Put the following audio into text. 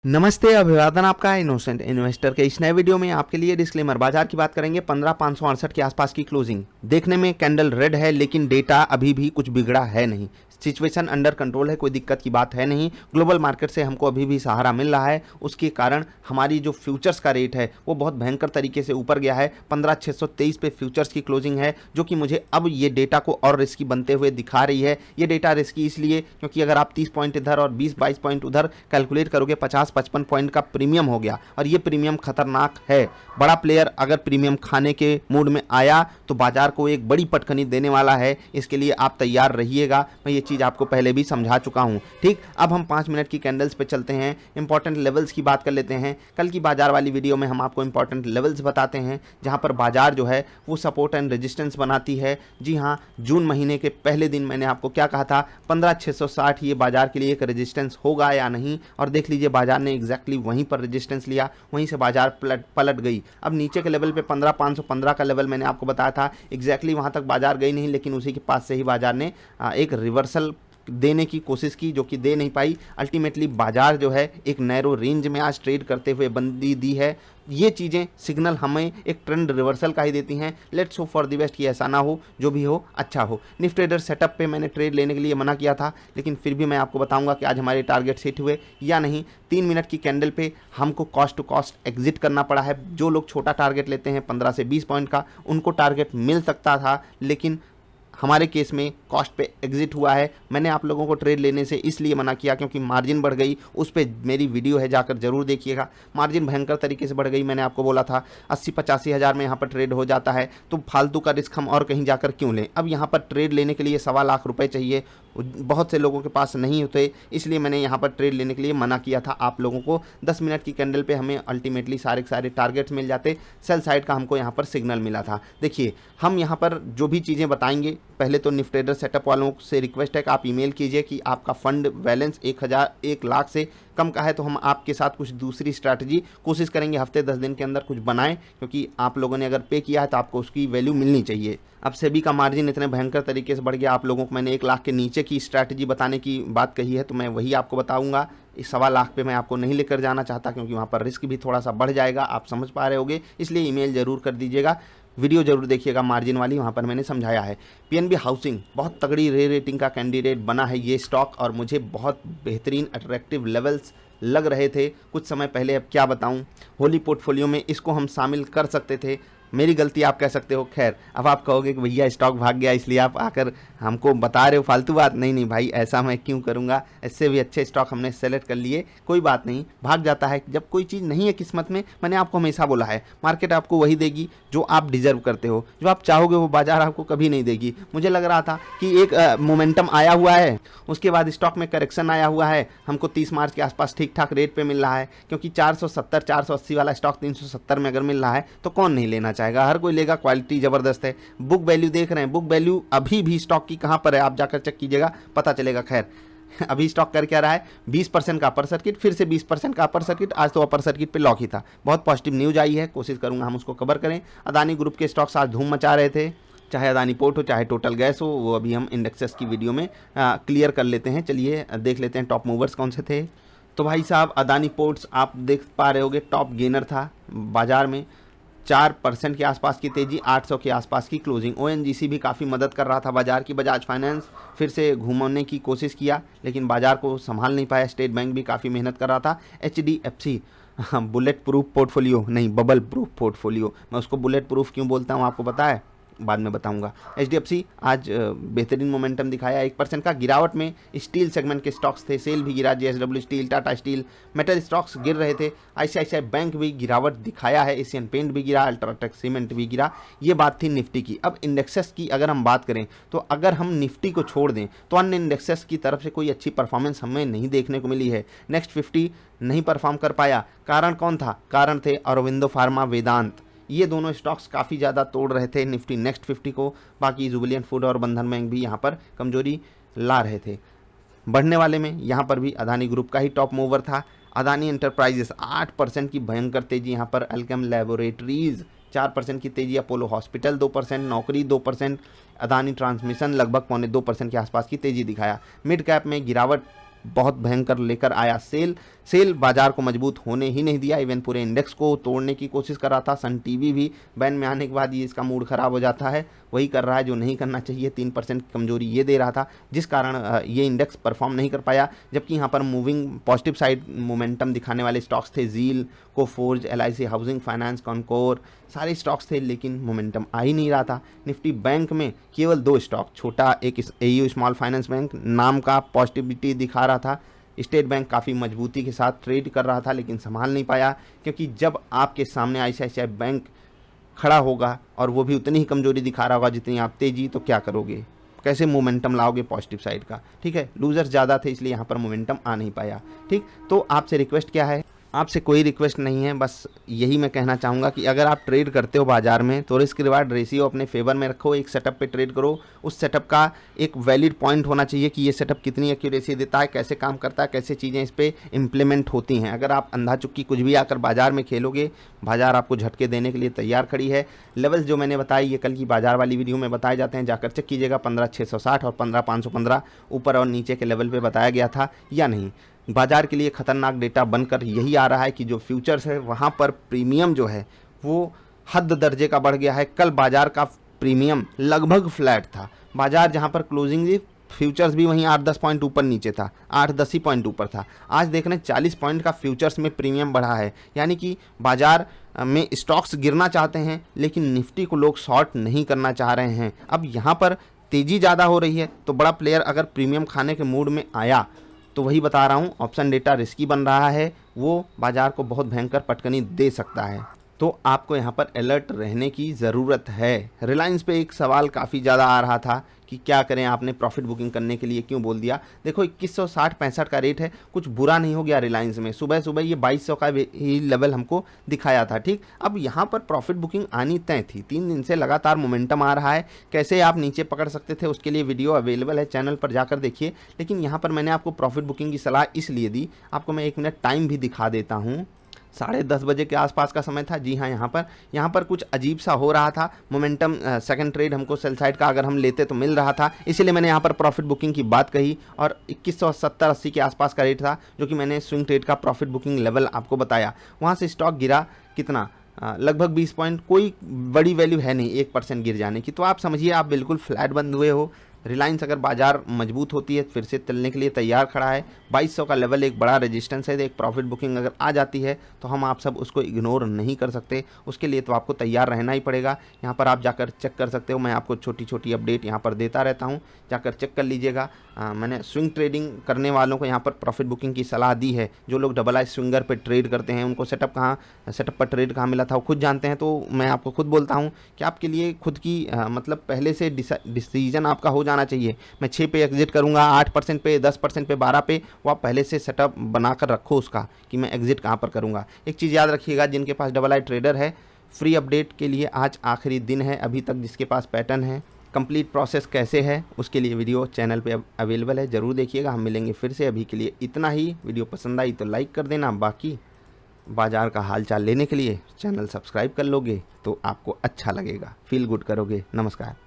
नमस्ते, अभिवादन आपका इनोसेंट इन्वेस्टर के इस नए वीडियो में आपके लिए डिस्क्लेमर। बाजार की बात करेंगे 15,568 के आसपास की क्लोजिंग। देखने में कैंडल रेड है लेकिन डेटा अभी भी कुछ बिगड़ा है नहीं। सिचुएशन अंडर कंट्रोल है, कोई दिक्कत की बात है नहीं। ग्लोबल मार्केट से हमको अभी भी सहारा मिल रहा है, उसके कारण हमारी जो फ्यूचर्स का रेट है वो बहुत भयंकर तरीके से ऊपर गया है। 15,623 पे फ्यूचर्स की क्लोजिंग है, जो कि मुझे अब ये डेटा को और रिस्की बनते हुए दिखा रही है। ये डेटा रिस्की इसलिए क्योंकि अगर आप 30 पॉइंट इधर और 20-22 पॉइंट उधर कैलकुलेट करोगे, 50-55 पॉइंट का प्रीमियम हो गया, और ये प्रीमियम खतरनाक है। बड़ा प्लेयर अगर प्रीमियम खाने के मूड में आया तो बाजार को एक बड़ी पटखनी देने वाला है, इसके लिए आप तैयार रहिएगा। मैं ये चीज़ आपको पहले भी समझा चुका हूँ। ठीक, अब हम 5 मिनट की कैंडल्स पे चलते हैं, इंपॉर्टेंट लेवल्स की बात कर लेते हैं। कल की बाजार वाली वीडियो में हम आपको इंपॉर्टेंट लेवल्स बताते हैं जहाँ पर बाजार जो है वो सपोर्ट एंड रेजिस्टेंस बनाती है। जी हाँ, जून महीने के पहले दिन मैंने आपको क्या कहा था, 15,660 ये बाजार के लिए एक रेजिस्टेंस होगा या नहीं, और देख लीजिए बाजार ने एग्जैक्टली वहीं पर रेजिस्टेंस लिया, वहीं से बाजार पलट गई। अब नीचे के लेवल पे 15,515 का लेवल मैंने आपको बताया था, एग्जैक्टली वहां तक बाजार गई नहीं, लेकिन उसी के पास से ही बाजार ने एक रिवर्सल देने की कोशिश की, जो कि दे नहीं पाई। अल्टीमेटली बाजार जो है एक नैरो रेंज में आज ट्रेड करते हुए बंदी दी है। ये चीज़ें सिग्नल हमें एक ट्रेंड रिवर्सल का ही देती हैं। Let's hope for the best कि ऐसा ना हो, जो भी हो अच्छा हो। निफ्टी ट्रेडर सेटअप पे मैंने ट्रेड लेने के लिए मना किया था, लेकिन फिर भी मैं आपको बताऊंगा कि आज हमारे टारगेट हिट हुए या नहीं। 3 मिनट की कैंडल पे हमको कॉस्ट टू कॉस्ट एग्जिट करना पड़ा है। जो लोग छोटा टारगेट लेते हैं 15 से 20 पॉइंट का, उनको टारगेट मिल सकता था, लेकिन हमारे केस में कॉस्ट पे एग्जिट हुआ है। मैंने आप लोगों को ट्रेड लेने से इसलिए मना किया क्योंकि मार्जिन बढ़ गई। उस पर मेरी वीडियो है, जाकर जरूर देखिएगा। मार्जिन भयंकर तरीके से बढ़ गई। मैंने आपको बोला था 80-85 हज़ार में यहाँ पर ट्रेड हो जाता है, तो फालतू का रिस्क हम और कहीं जाकर क्यों लें। अब यहाँ पर ट्रेड लेने के लिए 1.25 लाख रुपए चाहिए, बहुत से लोगों के पास नहीं होते, इसलिए मैंने यहाँ पर ट्रेड लेने के लिए मना किया था आप लोगों को। 10 मिनट की कैंडल पे हमें अल्टीमेटली सारे के सारे टारगेट्स मिल जाते। सेल साइड का हमको यहाँ पर सिग्नल मिला था। देखिए, हम यहाँ पर जो भी चीज़ें बताएंगे, पहले तो निफ्टी ट्रेडर सेटअप वालों से रिक्वेस्ट है कि आप ईमेल कीजिए कि आपका फंड बैलेंस 1 लाख से कम का है, तो हम आपके साथ कुछ दूसरी स्ट्रैटेजी कोशिश करेंगे हफ्ते 10 दिन के अंदर कुछ बनाएं, क्योंकि आप लोगों ने अगर पे किया है तो आपको उसकी वैल्यू मिलनी चाहिए। अब सेबी का मार्जिन इतने भयंकर तरीके से बढ़ गया, आप लोगों को मैंने 1 लाख के नीचे की स्ट्रैटेजी बताने की बात कही है, तो मैं वही आपको बताऊंगा। इस 1.25 लाख पे मैं आपको नहीं लेकर जाना चाहता, क्योंकि वहाँ पर रिस्क भी थोड़ा सा बढ़ जाएगा, आप समझ पा रहे होगे, इसलिए ईमेल जरूर कर दीजिएगा। वीडियो जरूर देखिएगा मार्जिन वाली, वहाँ पर मैंने समझाया है। पीएनबी हाउसिंग बहुत तगड़ी रेटिंग का कैंडिडेट बना है ये स्टॉक, और मुझे बहुत बेहतरीन अट्रैक्टिव लेवल्स लग रहे थे कुछ समय पहले। अब क्या बताऊं, होली पोर्टफोलियो में इसको हम शामिल कर सकते थे, मेरी गलती आप कह सकते हो। खैर, अब आप कहोगे कि भैया स्टॉक भाग गया इसलिए आप आकर हमको बता रहे हो फालतू बात। नहीं नहीं भाई, ऐसा मैं क्यों करूँगा, इससे भी अच्छे स्टॉक हमने सेलेक्ट कर लिए। कोई बात नहीं, भाग जाता है जब कोई चीज़ नहीं है किस्मत में। मैंने आपको हमेशा बोला है, मार्केट आपको वही देगी जो आप डिजर्व करते हो, जो आप चाहोगे वो बाजार आपको कभी नहीं देगी। मुझे लग रहा था कि एक मोमेंटम आया हुआ है, उसके बाद स्टॉक में करेक्शन आया हुआ है, हमको 30 मार्च के आसपास ठीक ठाक रेट पे मिल रहा है, क्योंकि 470-480 वाला स्टॉक 370 में अगर मिल रहा है तो कौन नहीं लेना चाहेगा, हर कोई लेगा। क्वालिटी जबरदस्त है। बुक वैल्यू देख रहे हैं, बुक वैल्यू अभी भी स्टॉक की कहां पर है, आप जाकर चेक कीजिएगा, पता चलेगा। खैर, अभी स्टॉक कर क्या रहा है, 20% का अपर सर्किट, फिर से 20% का अपर सर्किट। आज तो अपर सर्किट पे लॉक ही था। बहुत पॉजिटिव न्यूज आई है, कोशिश करूंगा हम उसको कवर करें। अदानी ग्रुप के स्टॉक्स आज धूम मचा रहे थे, चाहे अदानी पोर्ट हो चाहे टोटल गैस हो, वो अभी हम इंडेक्सेस की वीडियो में क्लियर कर लेते हैं। चलिए देख लेते हैं टॉप मूवर्स कौन से थे। तो भाई साहब, अदानी पोर्ट्स आप देख पा रहे होगे टॉप गेनर था बाजार में, 4% के आसपास की तेजी, 800 के आसपास की क्लोजिंग। ओएनजीसी भी काफ़ी मदद कर रहा था बाजार की। बजाज फाइनेंस फिर से घूमने की कोशिश किया, लेकिन बाजार को संभाल नहीं पाया। स्टेट बैंक भी काफ़ी मेहनत कर रहा था। एचडीएफसी, बुलेट प्रूफ पोर्टफोलियो नहीं, बबल प्रूफ पोर्टफोलियो, मैं उसको बुलेट प्रूफ क्यों बोलता हूँ आपको पता है, बाद में बताऊंगा। एचडीएफसी आज बेहतरीन मोमेंटम दिखाया, 1% का गिरावट में स्टील सेगमेंट के स्टॉक्स थे, सेल भी गिरा, JSW steel, Tata steel, metal stocks गिर रहे थे। आईसीआईसीआई बैंक भी गिरावट दिखाया है, एशियन पेंट भी गिरा, अल्ट्राटेक सीमेंट भी गिरा। ये बात थी निफ्टी की। अब इंडेक्सेस की अगर हम बात करें, तो अगर हम निफ्टी को छोड़ दें तो अन्य इंडेक्सेस की तरफ से कोई अच्छी परफॉर्मेंस हमें नहीं देखने को मिली है। नेक्स्ट 50 नहीं परफॉर्म कर पाया, कारण कौन था, कारण थे अरविंदो फार्मा, वेदांत, ये दोनों स्टॉक्स काफ़ी ज़्यादा तोड़ रहे थे निफ्टी नेक्स्ट 50 को। बाकी जुबिलियंट फूड और बंधन बैंक भी यहाँ पर कमजोरी ला रहे थे। बढ़ने वाले में यहाँ पर भी अदानी ग्रुप का ही टॉप मूवर था। अदानी एंटरप्राइजेस 8% की भयंकर तेजी यहाँ पर। अल्केम लैबोरेटरीज 4% की तेजी। अपोलो हॉस्पिटल 2%, नौकरी 2%, अदानी ट्रांसमिशन लगभग 2.25% के आसपास की तेजी दिखाया। मिड कैप में गिरावट बहुत भयंकर लेकर आया सेल बाजार को मजबूत होने ही नहीं दिया, इवन पूरे इंडेक्स को तोड़ने की कोशिश कर रहा था। सन टीवी भी बैन में आने के बाद ये इसका मूड खराब हो जाता है, वही कर रहा है जो नहीं करना चाहिए। 3% की कमजोरी ये दे रहा था, जिस कारण ये इंडेक्स परफॉर्म नहीं कर पाया। जबकि यहाँ पर मूविंग पॉजिटिव साइड मोमेंटम दिखाने वाले स्टॉक्स थे, Zeel, Coforge, LIC housing finance, Concor, सारे स्टॉक्स थे, लेकिन मोमेंटम आ ही नहीं रहा था। निफ्टी बैंक में केवल 2 स्टॉक, छोटा एक AU स्मॉल फाइनेंस बैंक नाम का पॉजिटिविटी दिखा रहा था। स्टेट बैंक काफ़ी मजबूती के साथ ट्रेड कर रहा था, लेकिन संभाल नहीं पाया, क्योंकि जब आपके सामने ICICI बैंक खड़ा होगा और वो भी उतनी ही कमजोरी दिखा रहा होगा जितनी आप तेजी, तो क्या करोगे, कैसे मोमेंटम लाओगे पॉजिटिव साइड का। ठीक है, लूजर्स ज़्यादा थे, इसलिए यहाँ पर मोमेंटम आ नहीं पाया। ठीक, तो आपसे रिक्वेस्ट क्या है, आपसे कोई रिक्वेस्ट नहीं है, बस यही मैं कहना चाहूँगा कि अगर आप ट्रेड करते हो बाजार में तो रिस्क रिवार्ड रेशियो अपने फेवर में रखो, एक सेटअप पे ट्रेड करो। उस सेटअप का एक वैलिड पॉइंट होना चाहिए कि ये सेटअप कितनी एक्यूरेसी देता है, कैसे काम करता है, कैसे चीज़ें इस पर इम्प्लीमेंट होती हैं। अगर आप अंधा चुक्की कुछ भी आकर बाजार में खेलोगे, बाजार आपको झटके देने के लिए तैयार खड़ी है। लेवल्स जो मैंने बताई ये कल की बाजार वाली वीडियो में बताए जाते हैं, जाकर चेक कीजिएगा। 15,660 और 15,515 ऊपर और नीचे के लेवल पे बताया गया था या नहीं। बाजार के लिए खतरनाक डेटा बनकर यही आ रहा है कि जो फ्यूचर्स है वहाँ पर प्रीमियम जो है वो हद दर्जे का बढ़ गया है। कल बाजार का प्रीमियम लगभग फ्लैट था, बाजार जहाँ पर क्लोजिंग थी फ्यूचर्स भी वहीं 8-10 पॉइंट ऊपर नीचे था, 8-10 ही पॉइंट ऊपर था। आज देख रहे हैं 40 पॉइंट का फ्यूचर्स में प्रीमियम बढ़ा है, यानी कि बाजार में स्टॉक्स गिरना चाहते हैं लेकिन निफ्टी को लोग शॉर्ट नहीं करना चाह रहे हैं। अब यहाँ पर तेज़ी ज़्यादा हो रही है, तो बड़ा प्लेयर अगर प्रीमियम खाने के मूड में आया तो वही बता रहा हूँ, ऑप्शन डेटा रिस्की बन रहा है, वो बाजार को बहुत भयंकर पटकनी दे सकता है। तो आपको यहाँ पर अलर्ट रहने की ज़रूरत है। रिलायंस पे एक सवाल काफ़ी ज़्यादा आ रहा था कि क्या करें, आपने प्रॉफिट बुकिंग करने के लिए क्यों बोल दिया। देखो 2160-65 का रेट है, कुछ बुरा नहीं हो गया रिलायंस में। सुबह सुबह ये 2200 का ही लेवल हमको दिखाया था। ठीक, अब यहाँ पर प्रॉफिट बुकिंग आनी तय थी, 3 दिन से लगातार मोमेंटम आ रहा है। कैसे आप नीचे पकड़ सकते थे उसके लिए वीडियो अवेलेबल है, चैनल पर जाकर देखिए। लेकिन यहाँ पर मैंने आपको प्रॉफिट बुकिंग की सलाह इसलिए दी, आपको मैं 1 मिनट टाइम भी दिखा देता हूँ। 10:30 बजे के आसपास का समय था। जी हाँ, यहाँ पर कुछ अजीब सा हो रहा था। मोमेंटम सेकंड ट्रेड हमको सेल साइड का अगर हम लेते तो मिल रहा था, इसीलिए मैंने यहाँ पर प्रॉफिट बुकिंग की बात कही। और 2170-80 के आसपास का रेट था, जो कि मैंने स्विंग ट्रेड का प्रॉफिट बुकिंग लेवल आपको बताया। वहाँ से स्टॉक गिरा कितना, लगभग 20 पॉइंट, कोई बड़ी वैल्यू है नहीं 1% गिर जाने की। तो आप समझिए आप बिल्कुल फ्लैट बंद हुए हो। रिलायंस अगर बाजार मजबूत होती है फिर से चलने के लिए तैयार खड़ा है। 2200 का लेवल एक बड़ा रेजिस्टेंस है। एक प्रॉफिट बुकिंग अगर आ जाती है तो हम आप सब उसको इग्नोर नहीं कर सकते, उसके लिए तो आपको तैयार रहना ही पड़ेगा। यहाँ पर आप जाकर चेक कर सकते हो, मैं आपको छोटी छोटी अपडेट यहाँ पर देता रहता हूँ, जाकर चेक कर लीजिएगा। मैंने स्विंग ट्रेडिंग करने वालों को यहाँ पर प्रॉफिट बुकिंग की सलाह दी है। जो लोग डबल आई स्विंगर पर ट्रेड करते हैं उनको सेटअप पर ट्रेड कहाँ मिला था वो खुद जानते हैं। तो मैं आपको खुद बोलता हूँ कि आपके लिए खुद की मतलब पहले से डिसीजन आपका हो जाना चाहिए। मैं 6 पे एग्जिट करूंगा, 8% पे, 10% पे, 12 पे, वो आप पहले से सेटअप बनाकर रखो उसका कि मैं एग्जिट कहाँ पर करूंगा। एक चीज़ याद रखिएगा, जिनके पास डबल आई ट्रेडर है, फ्री अपडेट के लिए आज आखिरी दिन है अभी तक। जिसके पास पैटर्न है, कंप्लीट प्रोसेस कैसे है उसके लिए वीडियो चैनल पे अवेलेबल है, ज़रूर देखिएगा। हम मिलेंगे फिर से, अभी के लिए इतना ही। वीडियो पसंद आई तो लाइक कर देना, बाकी बाजार का हालचाल लेने के लिए चैनल सब्सक्राइब कर लोगे तो आपको अच्छा लगेगा, फील गुड करोगे। नमस्कार।